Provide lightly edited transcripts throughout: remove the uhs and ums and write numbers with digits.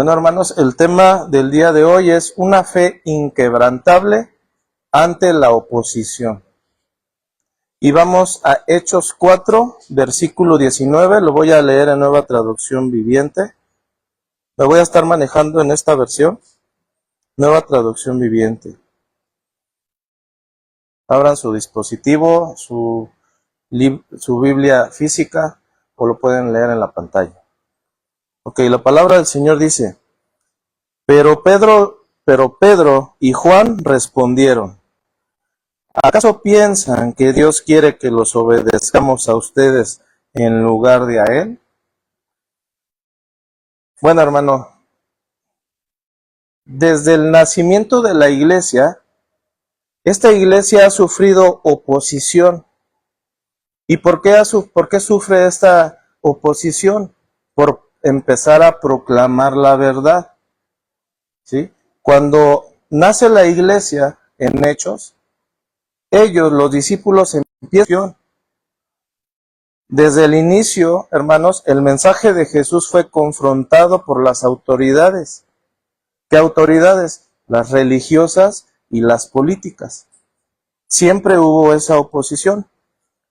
Bueno, hermanos, el tema del día de hoy es una fe inquebrantable ante la oposición. Y vamos a Hechos 4, versículo 19, lo voy a leer en Nueva Traducción Viviente. Me voy a estar manejando en esta versión, Nueva Traducción Viviente. Abran su dispositivo, su Biblia física, o lo pueden leer en la pantalla. Ok, la palabra del Señor dice: Pero Pedro y Juan respondieron: ¿acaso piensan que Dios quiere que los obedezcamos a ustedes en lugar de a Él? Bueno, hermano, desde el nacimiento de la iglesia, esta iglesia ha sufrido oposición. ¿Y por qué sufre esta oposición? Por empezar a proclamar la verdad, ¿sí? Cuando nace la iglesia en Hechos, los discípulos, empiezan. Desde el inicio, hermanos, el mensaje de Jesús fue confrontado por las autoridades. ¿Qué autoridades? Las religiosas y las políticas. Siempre hubo esa oposición.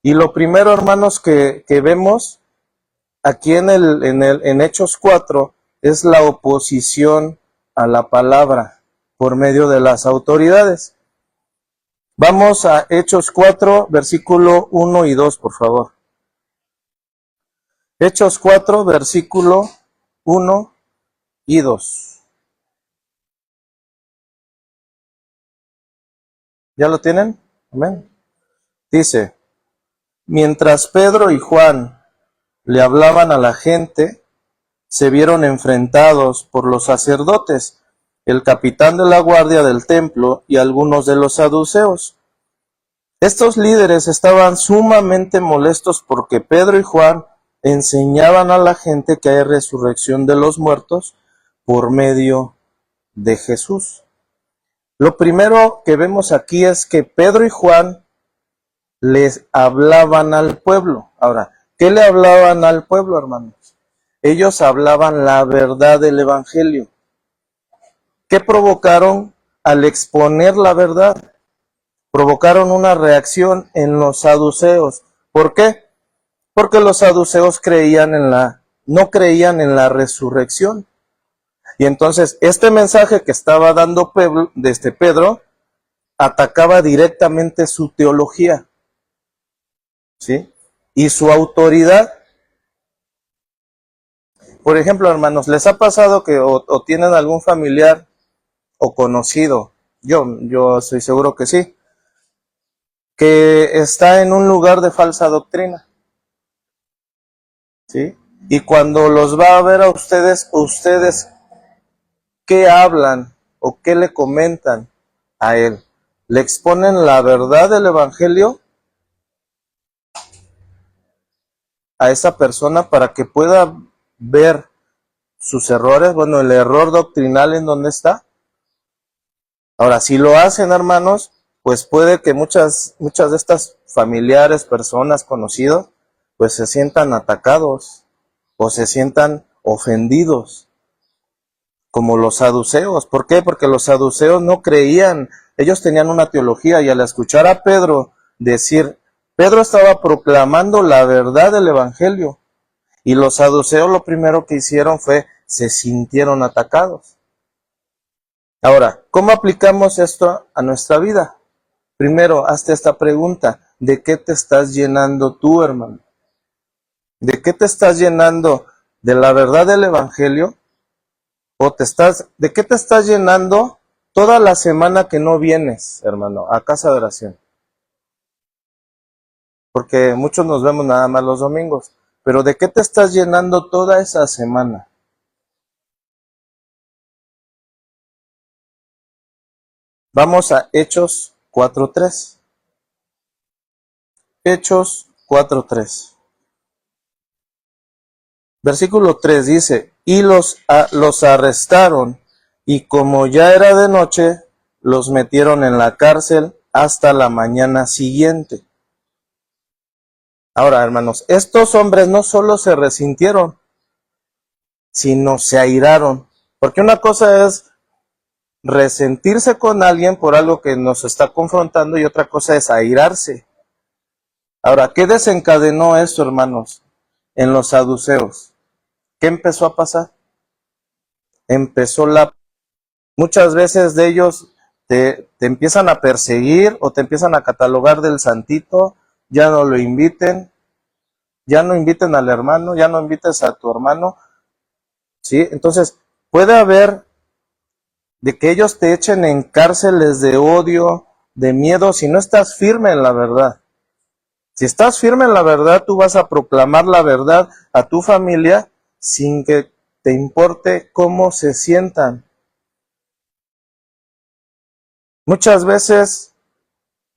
Y lo primero, hermanos, que vemos aquí en Hechos 4 es la oposición a la palabra por medio de las autoridades. Vamos a Hechos 4, versículo 1 y 2, por favor. Hechos 4, versículo 1 y 2. ¿Ya lo tienen? Amén. Dice: mientras Pedro y Juan le hablaban a la gente, se vieron enfrentados por los sacerdotes, el capitán de la guardia del templo y algunos de los saduceos. Estos líderes estaban sumamente molestos porque Pedro y Juan enseñaban a la gente que hay resurrección de los muertos por medio de Jesús. Lo primero que vemos aquí es que Pedro y Juan les hablaban al pueblo. Ahora, ¿qué le hablaban al pueblo, hermanos? Ellos hablaban la verdad del evangelio. ¿Qué provocaron al exponer la verdad? Provocaron una reacción en los saduceos. ¿Por qué? Porque los saduceos no creían en la resurrección. Y entonces este mensaje que estaba dando Pedro atacaba directamente su teología, ¿sí? Y su autoridad. Por ejemplo, hermanos, ¿les ha pasado que o tienen algún familiar o conocido? Yo estoy seguro que sí, que está en un lugar de falsa doctrina, ¿sí? Y cuando los va a ver a ustedes, ¿qué hablan o qué le comentan a él? ¿Le exponen la verdad del evangelio a esa persona para que pueda ver sus errores? Bueno, el error doctrinal, ¿en dónde está? Ahora, si lo hacen, hermanos, pues puede que muchas de estas familiares, personas, conocidos, pues se sientan atacados o se sientan ofendidos, como los saduceos. ¿Por qué? Porque los saduceos no creían, ellos tenían una teología, y al escuchar a Pedro decir, Pedro estaba proclamando la verdad del evangelio, y los saduceos lo primero que hicieron fue, se sintieron atacados. Ahora, ¿cómo aplicamos esto a nuestra vida? Primero, hazte esta pregunta: ¿de qué te estás llenando tú, hermano? ¿De qué te estás llenando? ¿De la verdad del evangelio? ¿O de qué te estás llenando toda la semana que no vienes, hermano, a casa de oración? Porque muchos nos vemos nada más los domingos. Pero ¿de qué te estás llenando toda esa semana? Vamos a Hechos 4:3. Hechos 4:3. Versículo 3 dice: y los arrestaron, y como ya era de noche, los metieron en la cárcel hasta la mañana siguiente. Ahora, hermanos, estos hombres no solo se resintieron, sino se airaron. Porque una cosa es resentirse con alguien por algo que nos está confrontando y otra cosa es airarse. Ahora, ¿qué desencadenó esto, hermanos? En los saduceos. ¿Qué empezó a pasar? Muchas veces de ellos te empiezan a perseguir o te empiezan a catalogar del santito, ya no lo inviten, ya no inviten al hermano, ya no invites a tu hermano, ¿sí? Entonces, puede haber de que ellos te echen en cárceles de odio, de miedo, si no estás firme en la verdad. Si estás firme en la verdad, tú vas a proclamar la verdad a tu familia sin que te importe cómo se sientan. Muchas veces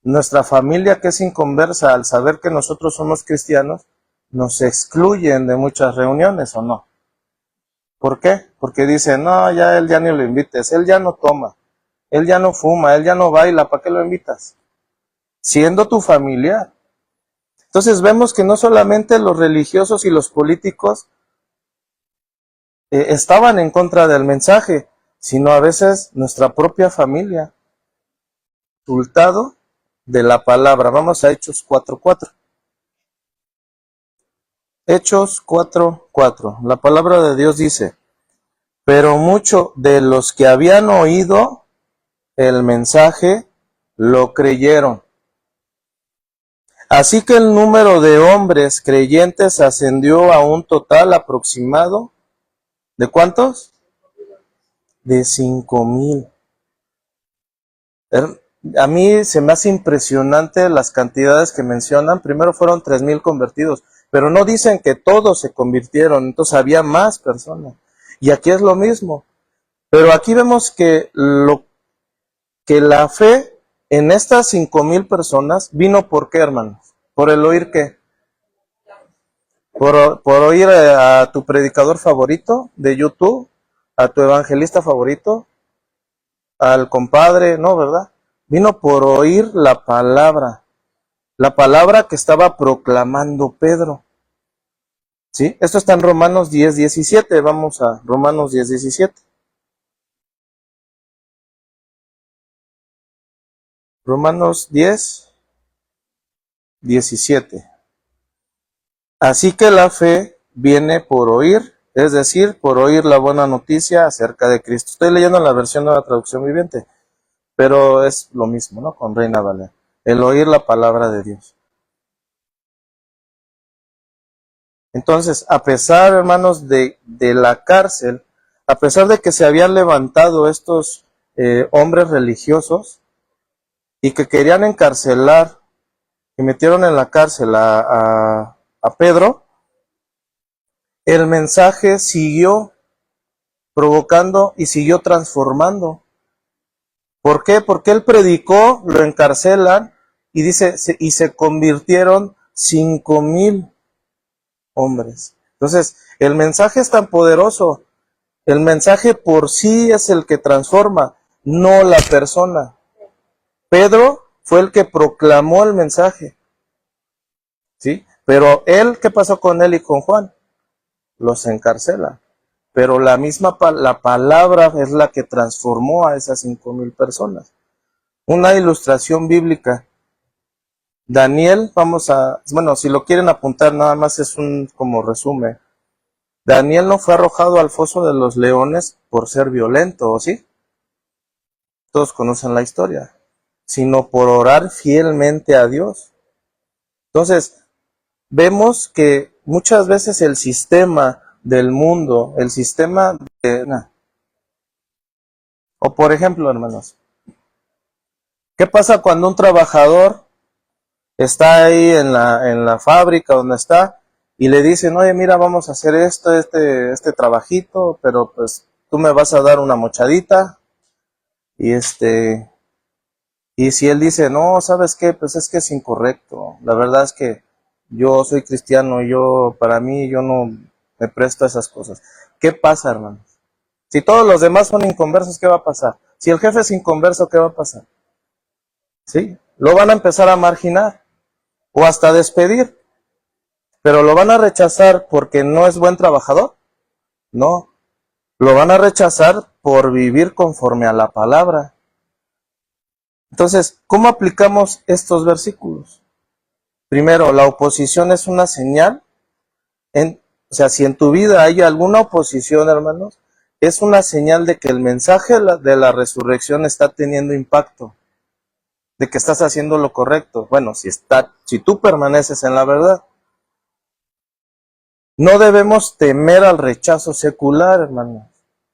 nuestra familia que es inconversa, al saber que nosotros somos cristianos, nos excluyen de muchas reuniones, ¿o no? ¿Por qué? Porque dicen, no, ya él ya ni lo invites, él ya no toma, él ya no fuma, él ya no baila, ¿para qué lo invitas? Siendo tu familia. Entonces vemos que no solamente los religiosos y los políticos estaban en contra del mensaje, sino a veces nuestra propia familia. Resultado de la palabra. Vamos a Hechos 4:4. Hechos 4:4. La palabra de Dios dice, pero muchos de los que habían oído el mensaje lo creyeron. Así que el número de hombres creyentes ascendió a un total aproximado, ¿de cuántos? De 5,000. A mí se me hace impresionante las cantidades que mencionan. Primero fueron 3,000 convertidos, pero no dicen que todos se convirtieron, entonces había más personas. Y aquí es lo mismo. Pero aquí vemos que la fe en estas 5,000 personas vino ¿por qué, hermanos? ¿Por el oír qué? ¿Por oír a tu predicador favorito de YouTube? ¿A tu evangelista favorito? ¿Al compadre? No, ¿verdad? Vino por oír la palabra que estaba proclamando Pedro. ¿Sí? Esto está en Romanos 10:17. Vamos a Romanos 10:17. Romanos 10:17. Así que la fe viene por oír, es decir, por oír la buena noticia acerca de Cristo. Estoy leyendo la versión de la traducción viviente, pero es lo mismo, ¿no? Con Reina Valera. El oír la palabra de Dios. Entonces, a pesar, hermanos, de la cárcel, a pesar de que se habían levantado estos hombres religiosos y que querían encarcelar y metieron en la cárcel a Pedro, el mensaje siguió provocando y siguió transformando. ¿Por qué? Porque él predicó, lo encarcelan y dice, y se convirtieron 5,000 hombres. Entonces, el mensaje es tan poderoso. El mensaje por sí es el que transforma, no la persona. Pedro fue el que proclamó el mensaje, ¿sí? Pero él, ¿qué pasó con él y con Juan? Los encarcela. Pero la palabra es la que transformó a esas 5,000 personas. Una ilustración bíblica. Daniel, si lo quieren apuntar, nada más es un como resumen. Daniel no fue arrojado al foso de los leones por ser violento, ¿o sí? Todos conocen la historia. Sino por orar fielmente a Dios. Entonces, vemos que muchas veces el sistema del mundo, el sistema o por ejemplo, hermanos, ¿qué pasa cuando un trabajador está ahí en la fábrica donde está y le dicen, oye, mira, vamos a hacer este trabajito, pero pues tú me vas a dar una mochadita y y si él dice, no, ¿sabes qué? Pues es que es incorrecto. La verdad es que yo soy cristiano, para mí, yo no me presto a esas cosas. ¿Qué pasa, hermanos? Si todos los demás son inconversos, ¿qué va a pasar? Si el jefe es inconverso, ¿qué va a pasar? ¿Sí? Lo van a empezar a marginar o hasta despedir. ¿Pero lo van a rechazar porque no es buen trabajador? No. Lo van a rechazar por vivir conforme a la palabra. Entonces, ¿cómo aplicamos estos versículos? Primero, la oposición es una señal. O sea, si en tu vida hay alguna oposición, hermanos, es una señal de que el mensaje de la resurrección está teniendo impacto, de que estás haciendo lo correcto. Bueno, si tú permaneces en la verdad. No debemos temer al rechazo secular, hermanos,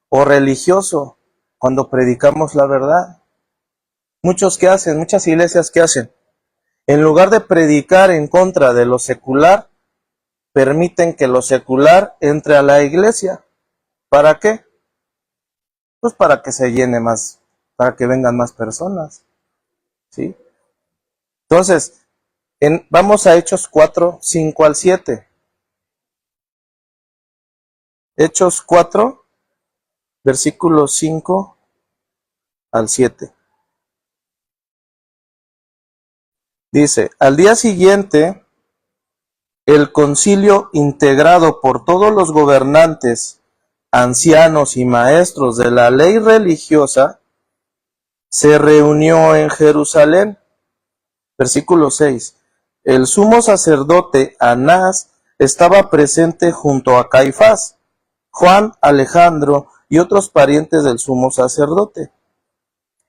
o religioso, cuando predicamos la verdad. Muchas iglesias, ¿qué hacen? En lugar de predicar en contra de lo secular, permiten que lo secular entre a la iglesia. ¿Para qué? Pues para que se llene más, para que vengan más personas, ¿sí? Entonces, vamos a Hechos 4, 5 al 7. Hechos 4, versículos 5 al 7. Dice, al día siguiente, el concilio integrado por todos los gobernantes, ancianos y maestros de la ley religiosa, se reunió en Jerusalén. Versículo 6. El sumo sacerdote Anás estaba presente junto a Caifás, Juan, Alejandro y otros parientes del sumo sacerdote.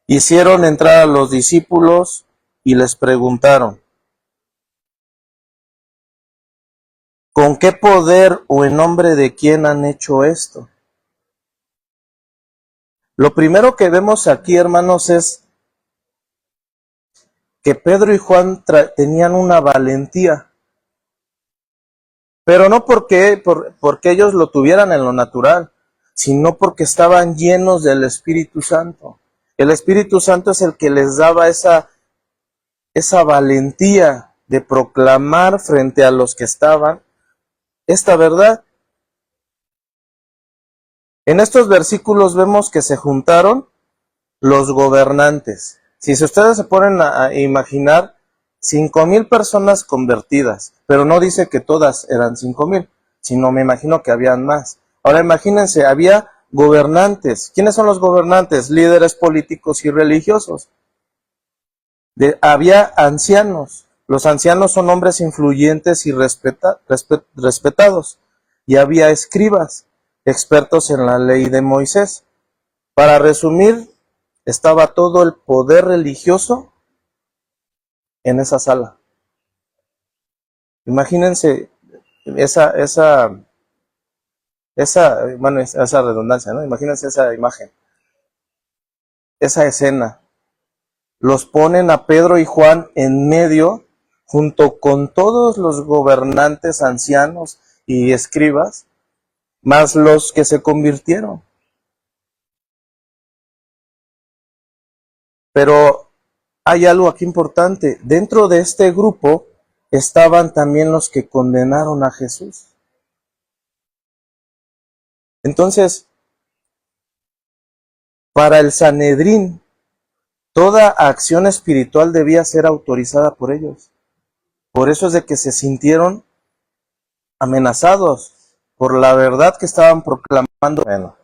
Hicieron entrar a los discípulos y les preguntaron, ¿con qué poder o en nombre de quién han hecho esto? Lo primero que vemos aquí, hermanos, es que Pedro y Juan tenían una valentía, pero no porque ellos lo tuvieran en lo natural, sino porque estaban llenos del Espíritu Santo. El Espíritu Santo es el que les daba esa valentía de proclamar frente a los que estaban esta verdad. En estos versículos vemos que se juntaron los gobernantes. Si ustedes se ponen a imaginar 5,000 personas convertidas, pero no dice que todas eran 5,000, sino me imagino que habían más. Ahora imagínense, había gobernantes. ¿Quiénes son los gobernantes? Líderes políticos y religiosos. Había ancianos. Los ancianos son hombres influyentes y respetados. Y había escribas, expertos en la ley de Moisés. Para resumir, estaba todo el poder religioso en esa sala. Imagínense esa redundancia, ¿no? Imagínense esa imagen, esa escena. Los ponen a Pedro y Juan en medio, junto con todos los gobernantes, ancianos y escribas, más los que se convirtieron. Pero hay algo aquí importante. Dentro de este grupo estaban también los que condenaron a Jesús. Entonces, para el Sanedrín, toda acción espiritual debía ser autorizada por ellos. Por eso es de que se sintieron amenazados por la verdad que estaban proclamando. Bueno,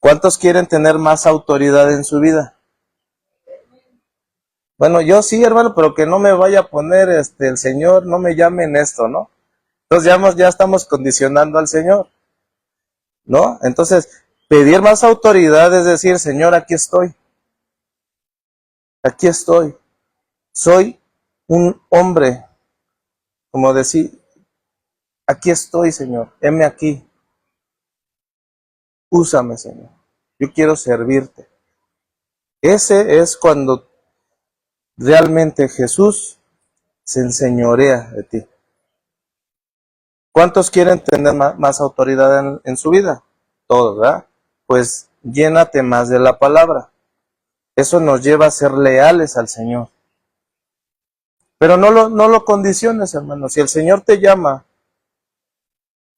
¿cuántos quieren tener más autoridad en su vida? Bueno, yo sí, hermano, pero que no me vaya a poner el Señor, no me llame en esto, ¿no? Entonces ya estamos condicionando al Señor, ¿no? Entonces, pedir más autoridad es decir, Señor, aquí estoy. Aquí estoy. Soy un hombre, como decir, aquí estoy, Señor, heme aquí. Úsame, Señor. Yo quiero servirte. Ese es cuando realmente Jesús se enseñorea de ti. ¿Cuántos quieren tener más autoridad en su vida? Todos, ¿verdad? Pues llénate más de la palabra. Eso nos lleva a ser leales al Señor. Pero no lo condiciones, hermano. Si el Señor te llama,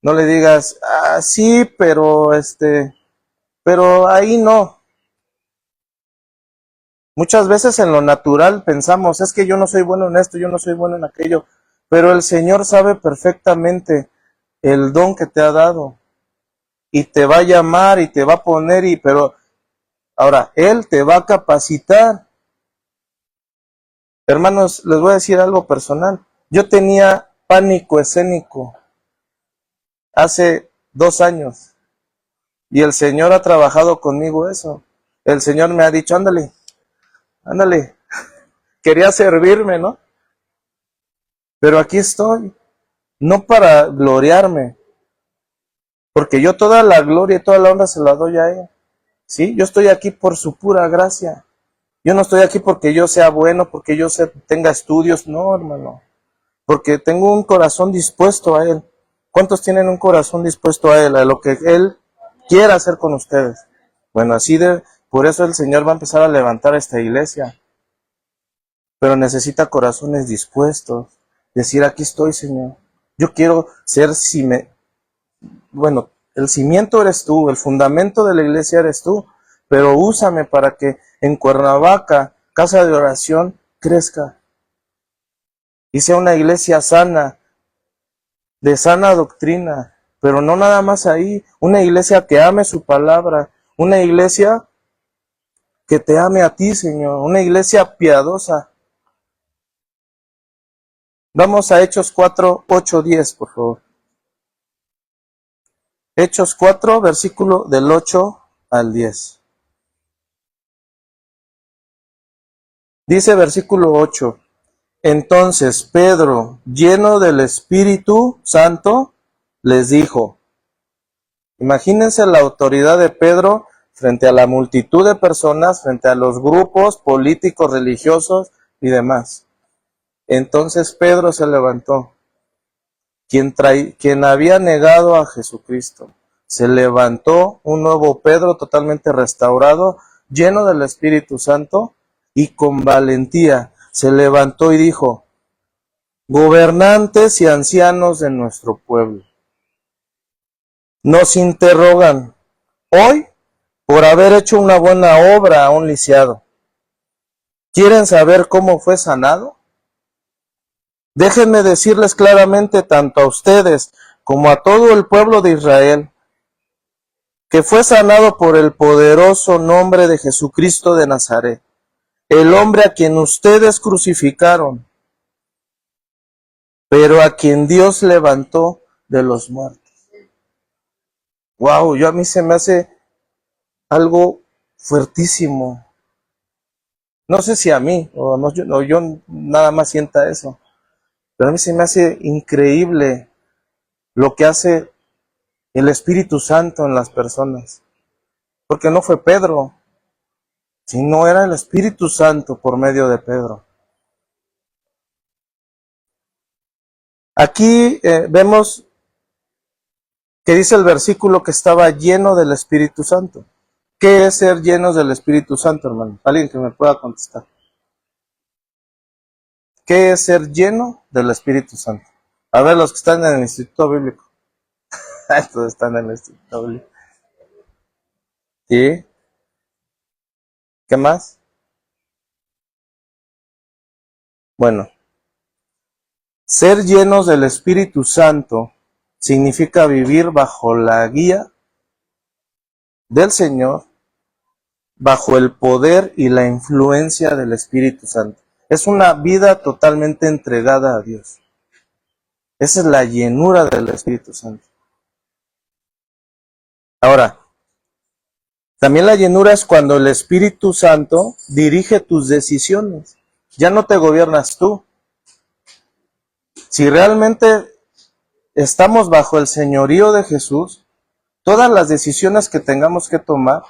no le digas, sí, pero ahí no. Muchas veces en lo natural pensamos, es que yo no soy bueno en esto, yo no soy bueno en aquello, pero el Señor sabe perfectamente el don que te ha dado y te va a llamar y te va a poner, pero ahora, Él te va a capacitar. Hermanos, les voy a decir algo personal. Yo tenía pánico escénico hace 2 años y el Señor ha trabajado conmigo eso. El Señor me ha dicho, ándale, ándale. Quería servirme, ¿no? Pero aquí estoy, no para gloriarme, porque yo toda la gloria y toda la honra se la doy a Él. ¿Sí? Yo estoy aquí por su pura gracia. Yo no estoy aquí porque yo sea bueno, porque yo tenga estudios, no, hermano. Porque tengo un corazón dispuesto a Él. ¿Cuántos tienen un corazón dispuesto a Él, a lo que Él quiera hacer con ustedes? Bueno, por eso el Señor va a empezar a levantar esta iglesia. Pero necesita corazones dispuestos. Decir, aquí estoy, Señor. Yo quiero ser, bueno, el cimiento eres tú, el fundamento de la iglesia eres tú, pero úsame para que en Cuernavaca, casa de oración, crezca. Y sea una iglesia sana, de sana doctrina, pero no nada más ahí, una iglesia que ame su palabra, una iglesia que te ame a ti, Señor, una iglesia piadosa. Vamos a Hechos 4, 8, 10, por favor. Hechos 4, versículo del 8 al 10. Dice versículo 8. Entonces Pedro, lleno del Espíritu Santo, les dijo, imagínense la autoridad de Pedro frente a la multitud de personas, frente a los grupos políticos, religiosos y demás. Entonces Pedro se levantó, quien había negado a Jesucristo. Se levantó un nuevo Pedro totalmente restaurado, lleno del Espíritu Santo y con valentía. Se levantó y dijo, gobernantes y ancianos de nuestro pueblo, nos interrogan hoy por haber hecho una buena obra a un lisiado. ¿Quieren saber cómo fue sanado? Déjenme decirles claramente tanto a ustedes como a todo el pueblo de Israel, que fue sanado por el poderoso nombre de Jesucristo de Nazaret, el hombre a quien ustedes crucificaron, pero a quien Dios levantó de los muertos. Wow, a mí se me hace algo fuertísimo. No sé si a mí, o yo nada más sienta eso, pero a mí se me hace increíble lo que hace el Espíritu Santo en las personas. Porque no fue Pedro, sino era el Espíritu Santo por medio de Pedro. Aquí vemos que dice el versículo que estaba lleno del Espíritu Santo. ¿Qué es ser llenos del Espíritu Santo, hermano? Alguien que me pueda contestar. ¿Qué es ser lleno del Espíritu Santo? A ver, los que están en el Instituto Bíblico. Estos están en el Instituto Bíblico. ¿Sí? ¿Qué más? Bueno, ser llenos del Espíritu Santo significa vivir bajo la guía del Señor, bajo el poder y la influencia del Espíritu Santo. Es una vida totalmente entregada a Dios. Esa es la llenura del Espíritu Santo. Ahora, también la llenura es cuando el Espíritu Santo dirige tus decisiones. Ya no te gobiernas tú. Si realmente estamos bajo el señorío de Jesús, todas las decisiones que tengamos que tomar,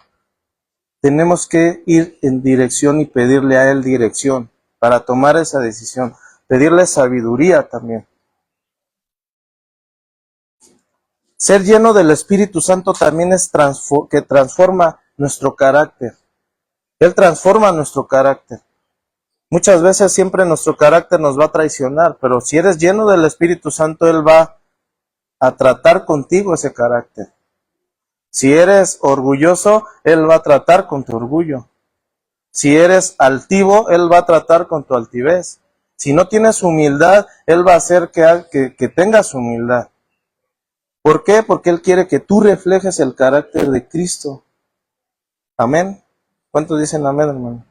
tenemos que ir en dirección y pedirle a Él dirección para tomar esa decisión. Pedirle sabiduría también. Ser lleno del Espíritu Santo también es que transforma nuestro carácter. Él transforma nuestro carácter. Muchas veces siempre nuestro carácter nos va a traicionar, pero si eres lleno del Espíritu Santo, Él va a tratar contigo ese carácter. Si eres orgulloso, Él va a tratar con tu orgullo. Si eres altivo, Él va a tratar con tu altivez. Si no tienes humildad, Él va a hacer que tengas humildad. ¿Por qué? Porque Él quiere que tú reflejes el carácter de Cristo. Amén. ¿Cuántos dicen amén, hermano?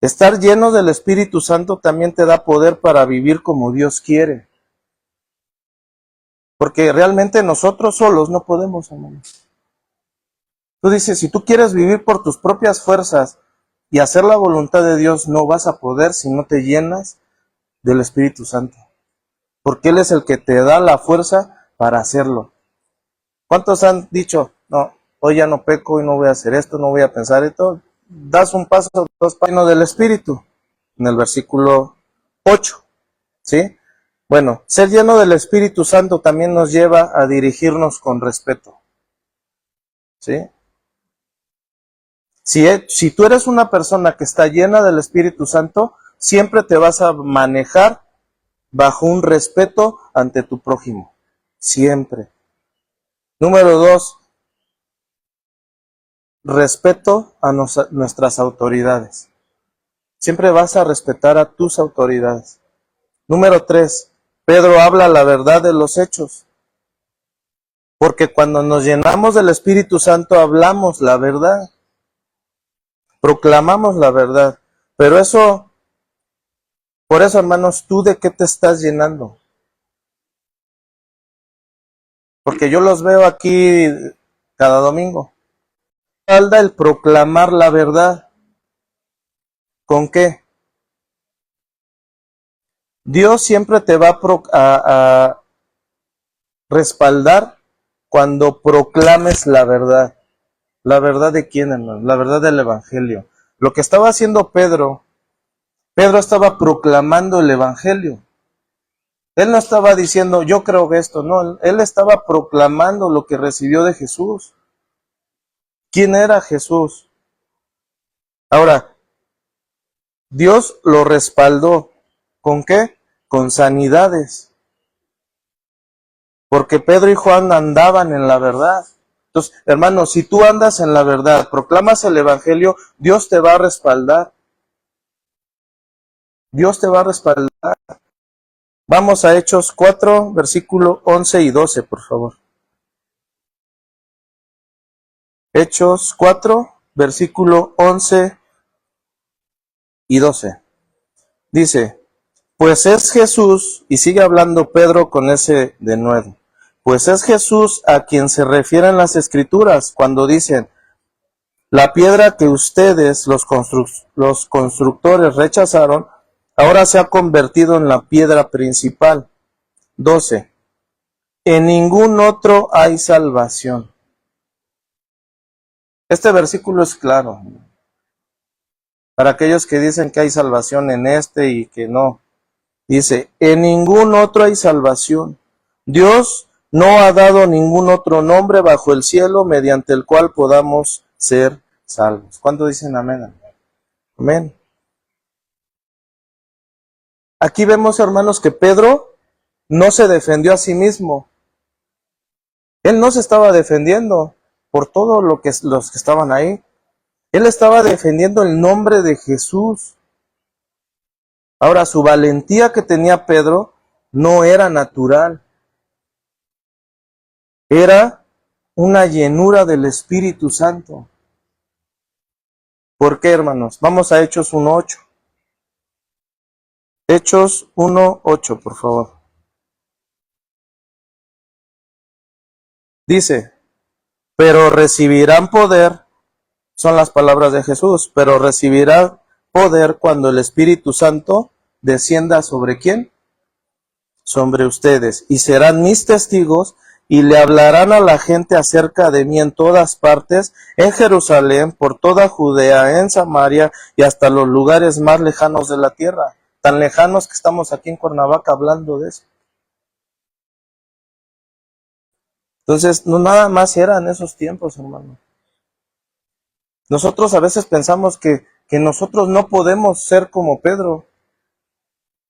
Estar lleno del Espíritu Santo también te da poder para vivir como Dios quiere. Porque realmente nosotros solos no podemos, hermano. Tú dices, si tú quieres vivir por tus propias fuerzas y hacer la voluntad de Dios, no vas a poder si no te llenas del Espíritu Santo. Porque Él es el que te da la fuerza para hacerlo. ¿Cuántos han dicho, no, hoy ya no peco y no voy a hacer esto, no voy a pensar esto? Das un paso, dos pasos del Espíritu, en el versículo 8, ¿sí? Bueno, ser lleno del Espíritu Santo también nos lleva a dirigirnos con respeto, ¿sí? Si tú eres una persona que está llena del Espíritu Santo, siempre te vas a manejar bajo un respeto ante tu prójimo, siempre. Número 2, respeto a nuestras autoridades. Siempre vas a respetar a tus autoridades. Número 3, Pedro habla la verdad de los hechos. Porque cuando nos llenamos del Espíritu Santo hablamos la verdad. Proclamamos la verdad. Pero eso, por eso, hermanos, ¿tú de qué te estás llenando? Porque yo los veo aquí cada domingo. Falta el proclamar la verdad. ¿Con qué? Dios siempre te va a respaldar cuando proclames la verdad. ¿La verdad de quién, hermano? La verdad del Evangelio. Lo que estaba haciendo Pedro estaba proclamando el Evangelio. Él no estaba diciendo, yo creo que esto, no. Él estaba proclamando lo que recibió de Jesús. ¿Quién era Jesús? Ahora, Dios lo respaldó. ¿Con qué? Con sanidades. Porque Pedro y Juan andaban en la verdad. Entonces, hermanos, si tú andas en la verdad, proclamas el Evangelio, Dios te va a respaldar. Dios te va a respaldar. Vamos a Hechos 4, versículo 11 y 12, por favor. Hechos 4, versículo 11 y 12. Dice, pues es Jesús, y sigue hablando Pedro con ese denuedo, pues es Jesús a quien se refieren las Escrituras cuando dicen, la piedra que ustedes, los constructores, rechazaron, ahora se ha convertido en la piedra principal. 12. En ningún otro hay salvación. Este versículo es claro. Para aquellos que dicen que hay salvación en este y que no. Dice, en ningún otro hay salvación. Dios no ha dado ningún otro nombre bajo el cielo mediante el cual podamos ser salvos. ¿Cuántos dicen amén? Amén. Aquí vemos, hermanos, que Pedro no se defendió a sí mismo. Él no se estaba defendiendo por todo los que estaban ahí. Él estaba defendiendo el nombre de Jesús. Ahora, su valentía que tenía Pedro no era natural. Era una llenura del Espíritu Santo. ¿Por qué, hermanos? Vamos a Hechos 1:8. Hechos 1:8, por favor. Dice, pero recibirán poder, son las palabras de Jesús, pero recibirán poder cuando el Espíritu Santo descienda sobre ¿quién? Sobre ustedes, y serán mis testigos, y le hablarán a la gente acerca de mí en todas partes, en Jerusalén, por toda Judea, en Samaria, y hasta los lugares más lejanos de la tierra, tan lejanos que estamos aquí en Cuernavaca hablando de eso. Entonces, no nada más eran esos tiempos, hermano. Nosotros a veces pensamos que nosotros no podemos ser como Pedro.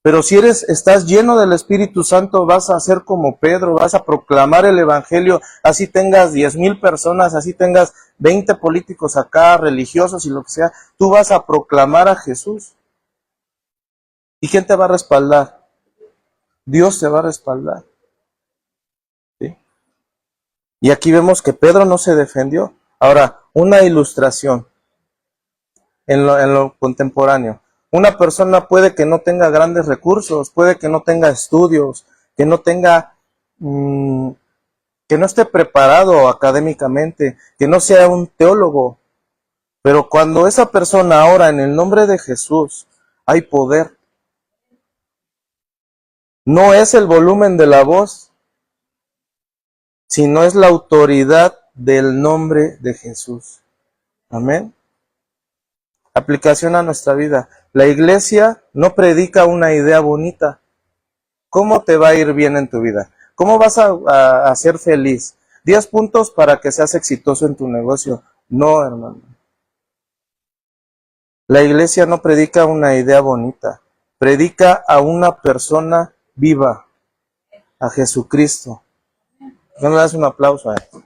Pero si estás lleno del Espíritu Santo, vas a ser como Pedro, vas a proclamar el Evangelio, así tengas 10,000 personas, así tengas 20 políticos acá, religiosos y lo que sea, tú vas a proclamar a Jesús. ¿Y quién te va a respaldar? Dios te va a respaldar. Y aquí vemos que Pedro no se defendió. Ahora, una ilustración en lo contemporáneo. Una persona puede que no tenga grandes recursos, puede que no tenga estudios, que no tenga, que no esté preparado académicamente, que no sea un teólogo. Pero cuando esa persona ora en el nombre de Jesús, hay poder. No es el volumen de la voz, sino es la autoridad del nombre de Jesús. Amén. Aplicación a nuestra vida. La iglesia no predica una idea bonita. ¿Cómo te va a ir bien en tu vida? ¿Cómo vas a ser feliz? 10 puntos para que seas exitoso en tu negocio. No, hermano. La iglesia no predica una idea bonita. Predica a una persona viva, a Jesucristo. ¿No le das un aplauso a él?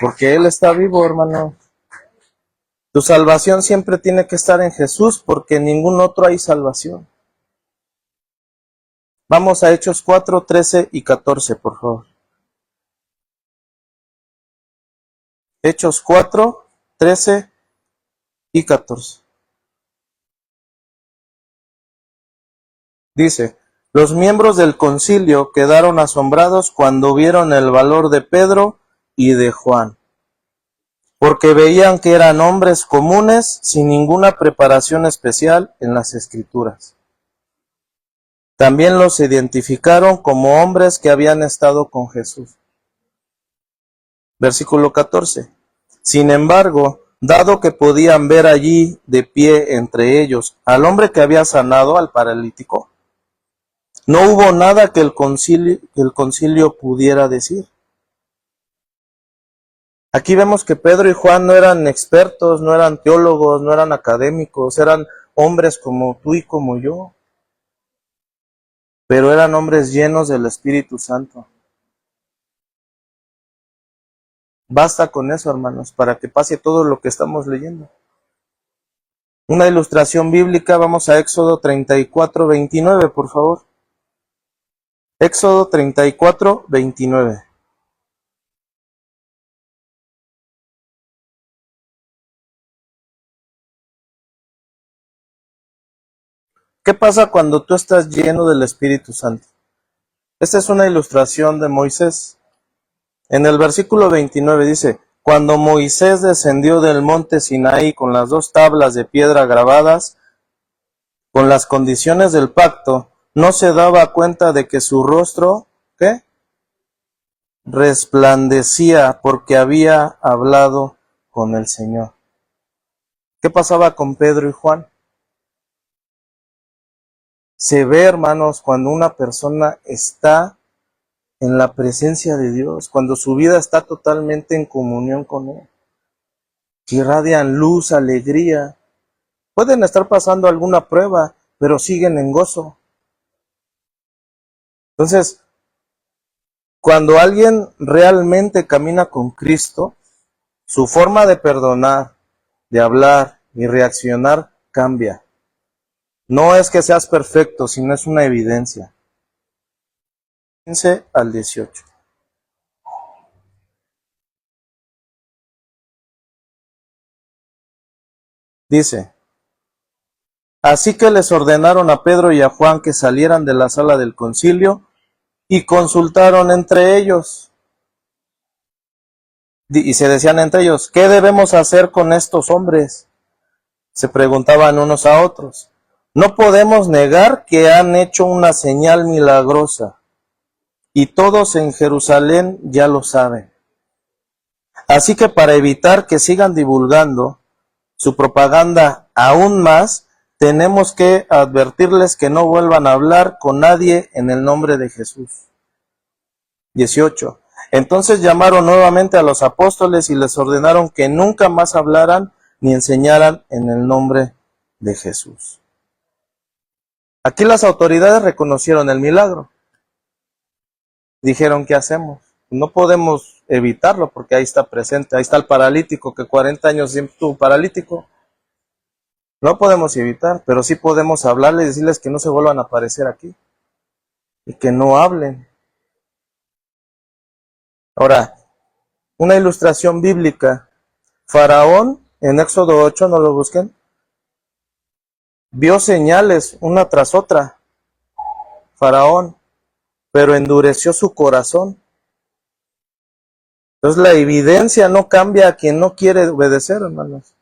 Porque Él está vivo, hermano. Tu salvación siempre tiene que estar en Jesús, porque en ningún otro hay salvación. Vamos a Hechos 4, 13 y 14, por favor. Hechos 4, 13 y 14. Dice, los miembros del concilio quedaron asombrados cuando vieron el valor de Pedro y de Juan, porque veían que eran hombres comunes sin ninguna preparación especial en las Escrituras. También los identificaron como hombres que habían estado con Jesús. Versículo 14. Sin embargo, dado que podían ver allí de pie entre ellos al hombre que había sanado al paralítico, no hubo nada que el concilio pudiera decir. Aquí vemos que Pedro y Juan no eran expertos, no eran teólogos, no eran académicos, eran hombres como tú y como yo, pero eran hombres llenos del Espíritu Santo. Basta con eso, hermanos, para que pase todo lo que estamos leyendo. Una ilustración bíblica, vamos a Éxodo 34, 29, por favor. Éxodo 34, 29. ¿Qué pasa cuando tú estás lleno del Espíritu Santo? Esta es una ilustración de Moisés. En el versículo 29 dice, cuando Moisés descendió del monte Sinaí con las 2 tablas de piedra grabadas, con las condiciones del pacto, no se daba cuenta de que su rostro, ¿qué? Resplandecía porque había hablado con el Señor. ¿Qué pasaba con Pedro y Juan? Se ve, hermanos, cuando una persona está en la presencia de Dios, cuando su vida está totalmente en comunión con Él. Irradian luz, alegría. Pueden estar pasando alguna prueba, pero siguen en gozo. Entonces, cuando alguien realmente camina con Cristo, su forma de perdonar, de hablar y reaccionar cambia. No es que seas perfecto, sino es una evidencia. 15 al 18. Dice, así que les ordenaron a Pedro y a Juan que salieran de la sala del concilio y consultaron entre ellos. Y se decían entre ellos, ¿qué debemos hacer con estos hombres? Se preguntaban unos a otros. No podemos negar que han hecho una señal milagrosa, y todos en Jerusalén ya lo saben. Así que para evitar que sigan divulgando su propaganda aún más, tenemos que advertirles que no vuelvan a hablar con nadie en el nombre de Jesús. 18. Entonces llamaron nuevamente a los apóstoles y les ordenaron que nunca más hablaran ni enseñaran en el nombre de Jesús. Aquí las autoridades reconocieron el milagro. Dijeron, ¿qué hacemos? No podemos evitarlo porque ahí está presente, ahí está el paralítico que 40 años siempre estuvo paralítico. No podemos evitar, pero sí podemos hablarles y decirles que no se vuelvan a aparecer aquí. y que no hablen. Ahora, una ilustración bíblica. Faraón, en Éxodo 8, no lo busquen, vio señales una tras otra, Faraón, pero endureció su corazón. Entonces la evidencia no cambia a quien no quiere obedecer, hermanos.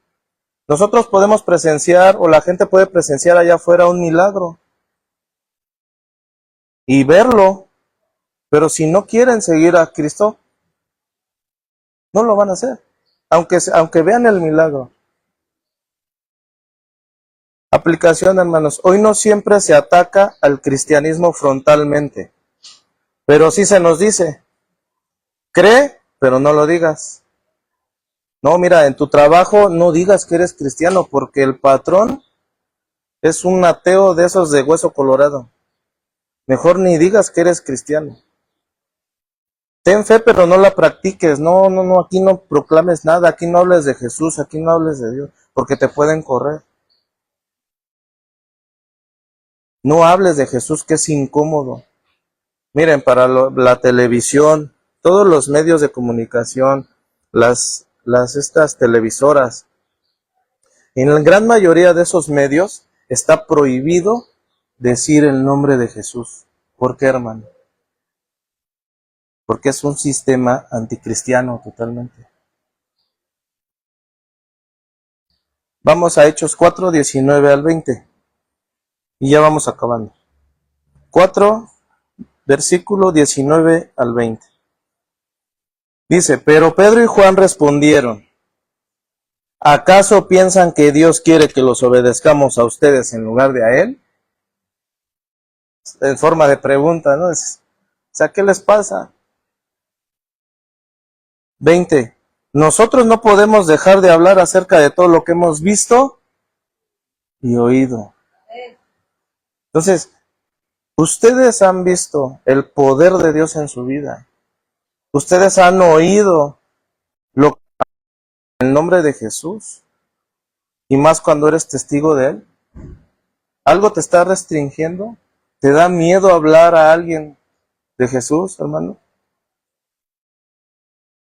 Nosotros podemos presenciar, o la gente puede presenciar allá afuera un milagro y verlo, pero si no quieren seguir a Cristo, no lo van a hacer, aunque vean el milagro. Aplicación, hermanos. Hoy no siempre se ataca al cristianismo frontalmente, pero sí se nos dice, cree, pero no lo digas. No, mira, en tu trabajo no digas que eres cristiano, porque el patrón es un ateo de esos de hueso colorado. Mejor ni digas que eres cristiano. Ten fe, pero no la practiques. No, aquí no proclames nada, aquí no hables de Jesús, aquí no hables de Dios, porque te pueden correr. No hables de Jesús, que es incómodo. Miren, para la televisión, todos los medios de comunicación, estas televisoras, en la gran mayoría de esos medios está prohibido decir el nombre de Jesús. ¿Por qué, hermano? Porque es un sistema anticristiano totalmente. Vamos a Hechos 4, 19 al 20. Y ya vamos acabando. 4, versículo 19 al 20. Dice, pero Pedro y Juan respondieron, ¿acaso piensan que Dios quiere que los obedezcamos a ustedes en lugar de a Él? En forma de pregunta, ¿no? O sea, ¿qué les pasa? 20. Nosotros no podemos dejar de hablar acerca de todo lo que hemos visto y oído. Entonces, ustedes han visto el poder de Dios en su vida. Ustedes han oído lo que en el nombre de Jesús. Y más cuando eres testigo de Él. ¿Algo te está restringiendo? ¿Te da miedo hablar a alguien de Jesús, hermano?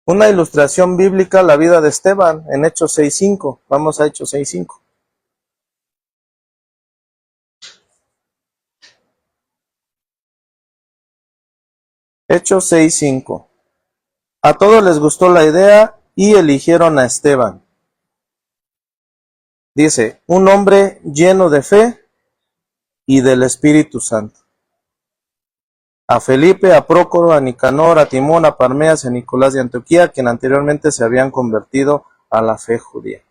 Una ilustración bíblica, la vida de Esteban, en Hechos 6.5. Vamos a Hechos 6.5. Hechos 6.5. A todos les gustó la idea y eligieron a Esteban. Dice, un hombre lleno de fe y del Espíritu Santo. A Felipe, a Prócoro, a Nicanor, a Timón, a Parmenas, a Nicolás de Antioquía, quien anteriormente se habían convertido a la fe judía.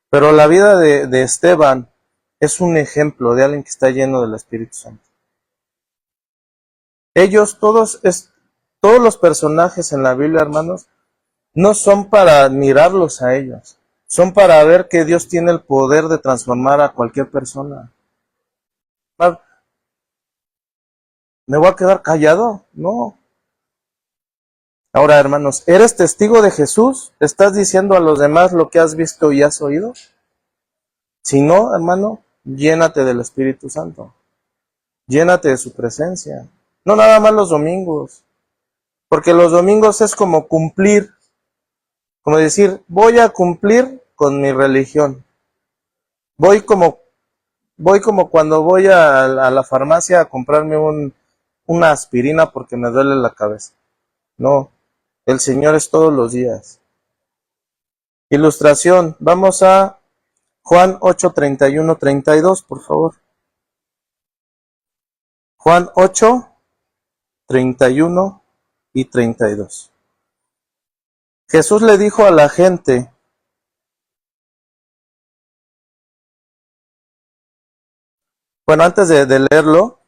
Pero la vida de Esteban es un ejemplo de alguien que está lleno del Espíritu Santo. Ellos, todos los personajes en la Biblia, hermanos, no son para admirarlos a ellos, son para ver que Dios tiene el poder de transformar a cualquier persona. ¿Me voy a quedar callado? No. Ahora, hermanos, ¿eres testigo de Jesús? ¿Estás diciendo a los demás lo que has visto y has oído? Si no, hermano, llénate del Espíritu Santo. Llénate de su presencia. No nada más los domingos. Porque los domingos es como cumplir. Como decir, voy a cumplir con mi religión. Voy como cuando voy a la farmacia a comprarme una aspirina porque me duele la cabeza. No, el Señor es todos los días. Ilustración, vamos a Juan 8, 31, 32, por favor. Juan 8, 31 y 32. Jesús le dijo a la gente, bueno, antes de leerlo,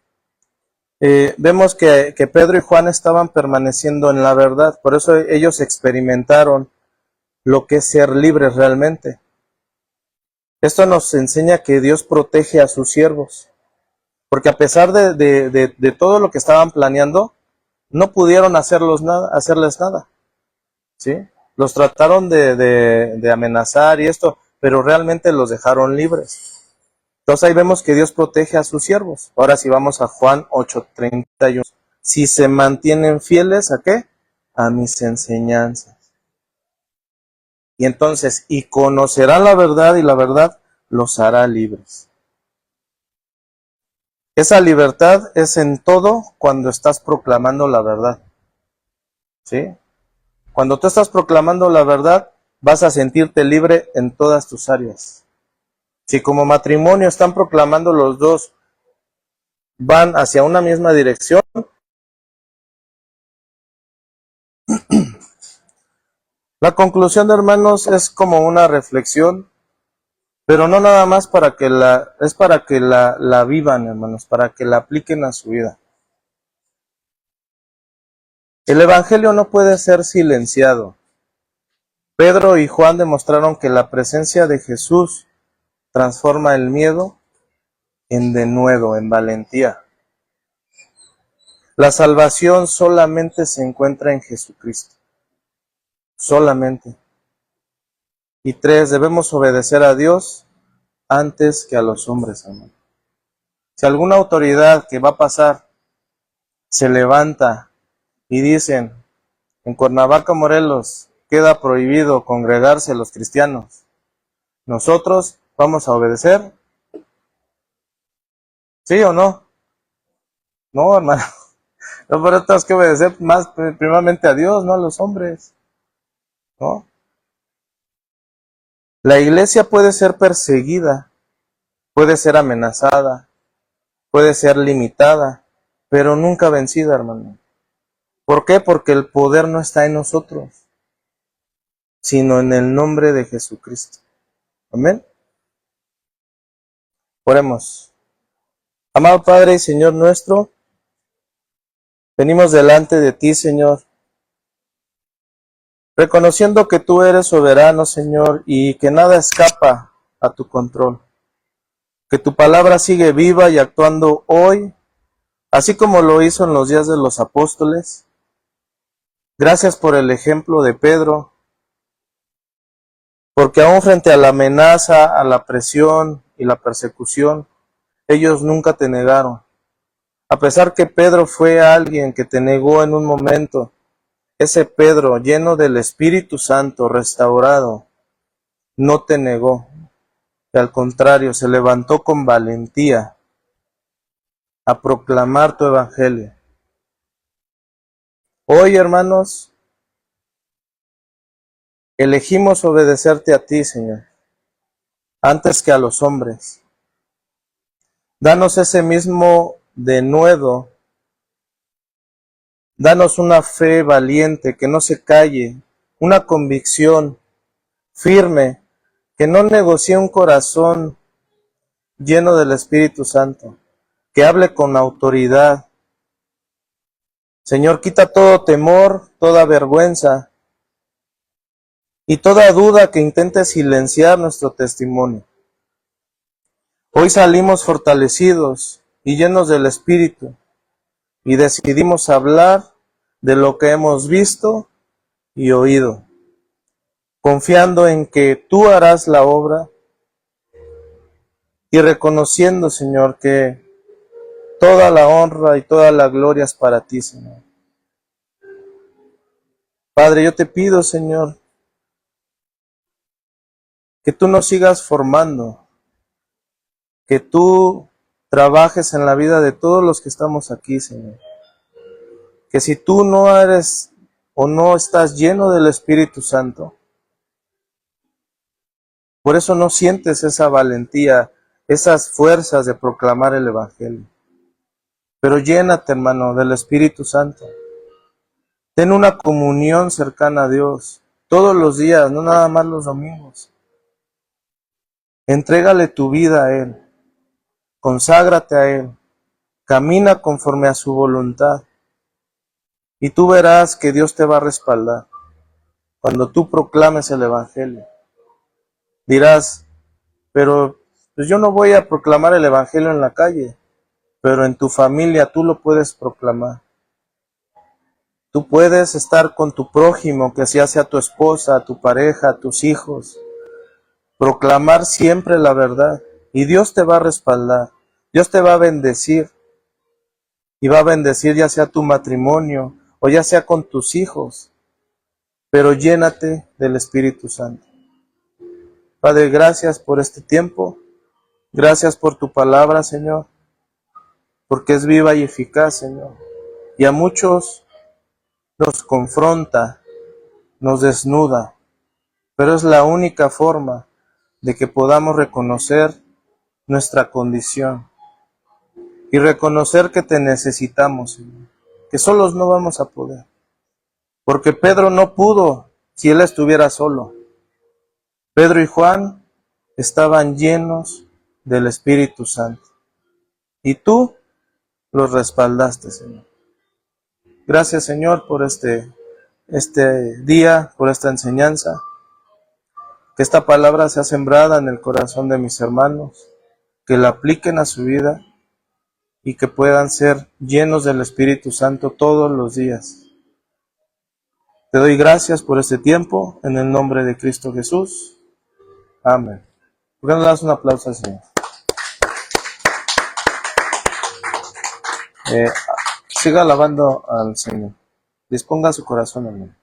vemos que Pedro y Juan estaban permaneciendo en la verdad, por eso ellos experimentaron lo que es ser libres realmente. Esto nos enseña que Dios protege a sus siervos, porque a pesar de todo lo que estaban planeando, no pudieron hacerles nada, ¿sí? Los trataron de amenazar y esto, pero realmente los dejaron libres. Entonces ahí vemos que Dios protege a sus siervos. Ahora si vamos a Juan 8:31. Si se mantienen fieles, ¿a qué? A mis enseñanzas. Y entonces, y conocerán la verdad, y la verdad los hará libres. Esa libertad es en todo cuando estás proclamando la verdad. ¿Sí? Cuando tú estás proclamando la verdad, vas a sentirte libre en todas tus áreas. Si como matrimonio están proclamando los dos, van hacia una misma dirección, la conclusión de hermanos es como una reflexión, pero no nada más para que es para que la vivan, hermanos, para que la apliquen a su vida. El evangelio no puede ser silenciado. Pedro y Juan demostraron que la presencia de Jesús transforma el miedo en denuedo, en valentía. La salvación solamente se encuentra en Jesucristo. Solamente. Y 3, debemos obedecer a Dios antes que a los hombres, hermano. Si alguna autoridad que va a pasar se levanta y dicen, en Cuernavaca, Morelos, queda prohibido congregarse los cristianos, ¿nosotros vamos a obedecer? ¿Sí o no? No, hermano. No, pero tenemos que obedecer más primeramente a Dios, no a los hombres. ¿No? La iglesia puede ser perseguida, puede ser amenazada, puede ser limitada, pero nunca vencida, hermano. ¿Por qué? Porque el poder no está en nosotros, sino en el nombre de Jesucristo. Amén. Oremos. Amado Padre y Señor nuestro, venimos delante de ti, Señor, reconociendo que tú eres soberano, Señor, y que nada escapa a tu control. Que tu palabra sigue viva y actuando hoy, así como lo hizo en los días de los apóstoles. Gracias por el ejemplo de Pedro, porque aún frente a la amenaza, a la presión y la persecución, ellos nunca te negaron. A pesar que Pedro fue alguien que te negó en un momento, ese Pedro, lleno del Espíritu Santo, restaurado, no te negó. Y al contrario, se levantó con valentía a proclamar tu evangelio. Hoy, hermanos, elegimos obedecerte a ti, Señor, antes que a los hombres. Danos ese mismo denuedo. Danos una fe valiente que no se calle, una convicción firme, que no negocie un corazón lleno del Espíritu Santo, que hable con autoridad. Señor, quita todo temor, toda vergüenza y toda duda que intente silenciar nuestro testimonio. Hoy salimos fortalecidos y llenos del Espíritu y decidimos hablar de lo que hemos visto y oído, confiando en que tú harás la obra y reconociendo, Señor, que toda la honra y toda la gloria es para ti, Señor. Padre, yo te pido, Señor, que tú nos sigas formando, que tú trabajes en la vida de todos los que estamos aquí, Señor. Que si tú no eres o no estás lleno del Espíritu Santo, por eso no sientes esa valentía, esas fuerzas de proclamar el Evangelio. Pero llénate, hermano, del Espíritu Santo. Ten una comunión cercana a Dios todos los días, no nada más los domingos. Entrégale tu vida a Él. Conságrate a Él. Camina conforme a su voluntad. Y tú verás que Dios te va a respaldar cuando tú proclames el Evangelio. Dirás, pero pues yo no voy a proclamar el Evangelio en la calle, pero en tu familia tú lo puedes proclamar. Tú puedes estar con tu prójimo, que sea tu esposa, tu pareja, tus hijos, proclamar siempre la verdad. y Dios te va a respaldar, Dios te va a bendecir, y va a bendecir ya sea tu matrimonio o ya sea con tus hijos, pero llénate del Espíritu Santo. Padre, gracias por este tiempo, gracias por tu palabra, Señor, porque es viva y eficaz, Señor, y a muchos nos confronta, nos desnuda, pero es la única forma de que podamos reconocer nuestra condición y reconocer que te necesitamos, Señor, que solos no vamos a poder, porque Pedro no pudo si él estuviera solo. Pedro y Juan estaban llenos del Espíritu Santo y tú los respaldaste, Señor. Gracias, Señor, por este día, por esta enseñanza, que esta palabra sea sembrada en el corazón de mis hermanos, que la apliquen a su vida y que puedan ser llenos del Espíritu Santo todos los días. Te doy gracias por este tiempo, en el nombre de Cristo Jesús. Amén. ¿Por qué no le das un aplauso al Señor? Siga alabando al Señor. Disponga su corazón en él.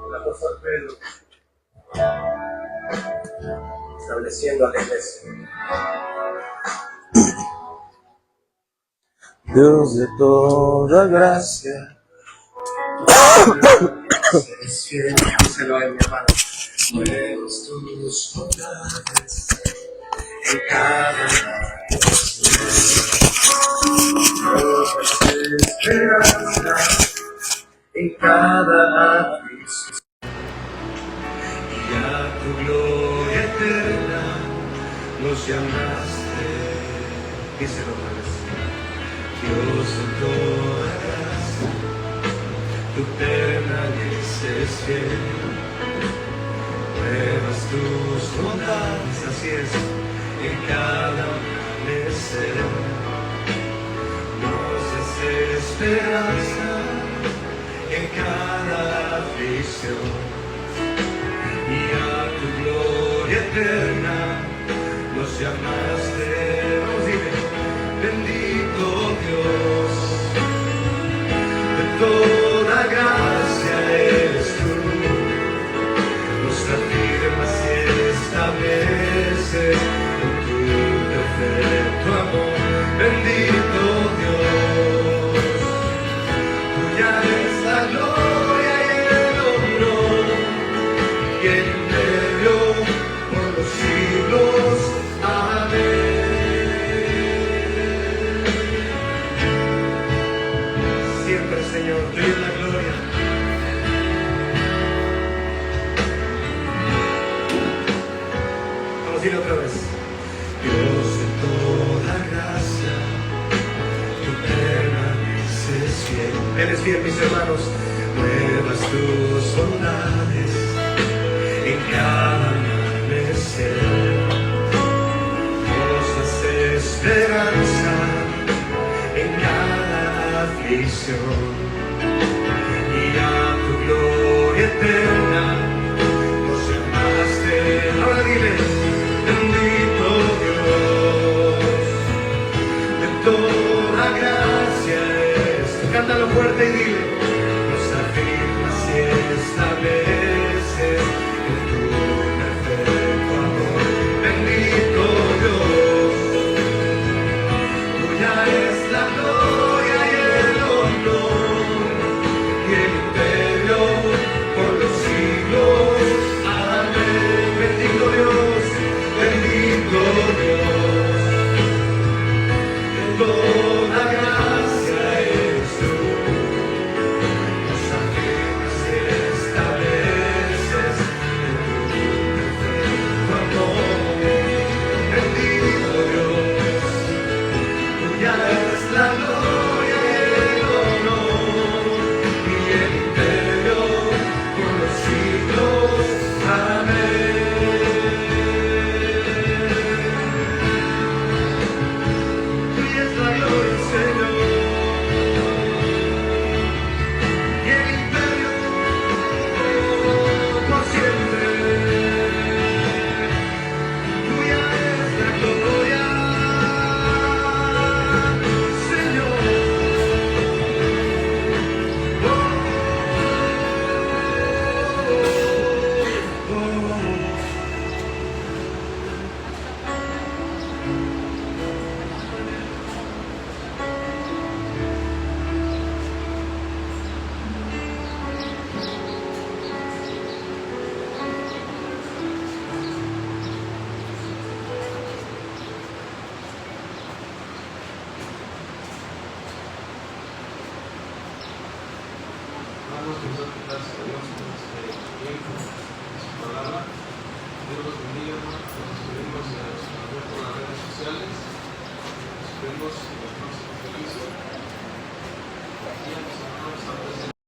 El apóstol Pedro, estableciendo a la iglesia. Dios de toda gracia, eres fiel, díselo a mi hermano. Nuevos tus bondades en cada esperanza en cada aflicción. Y a tu gloria eterna nos llamaste. Díselo otra vez. Dios de toda gracia, tu permaneces fiel. Nuevas tus bondades, así es, en cada amanecer. Nos das esperanza en cada aflicción. Y a tu gloria eterna nos llamaste. Vamos, dile, bendito Dios, de toda gracia eres tú. Nos afirmas y estableces con tu perfecto amor. Bendito Dios, tuya es la gloria y el honor y el imperio por los siglos. Amén. Siempre, Señor, tuya es la gloria. Vamos a ir otra vez. Dios de toda gracia, tú permaneces fiel. Eres fiel, mis hermanos. Nuevas tus bondades en cada amanecer. Nos das esperanza en cada aflicción. Y a tu gloria eterna nos llamaste. Ahora dile, bendito Dios, de toda gracia eres. Cántalo fuerte y dile, nos afirmas y estableces en tu perfecto amor. Bendito Dios, tuya es la gloria y el honor y el imperio por los siglos. Amén. Bendito Dios, bendito Dios, de toda gracia eres tú. hermanos, les doy gracias a Dios por este tiempo, por su palabra. Dios los bendiga, hermanos. Nos despedimos por las redes sociales. Nos vemos en el próximo servicio. Aquí a los hermanos antes de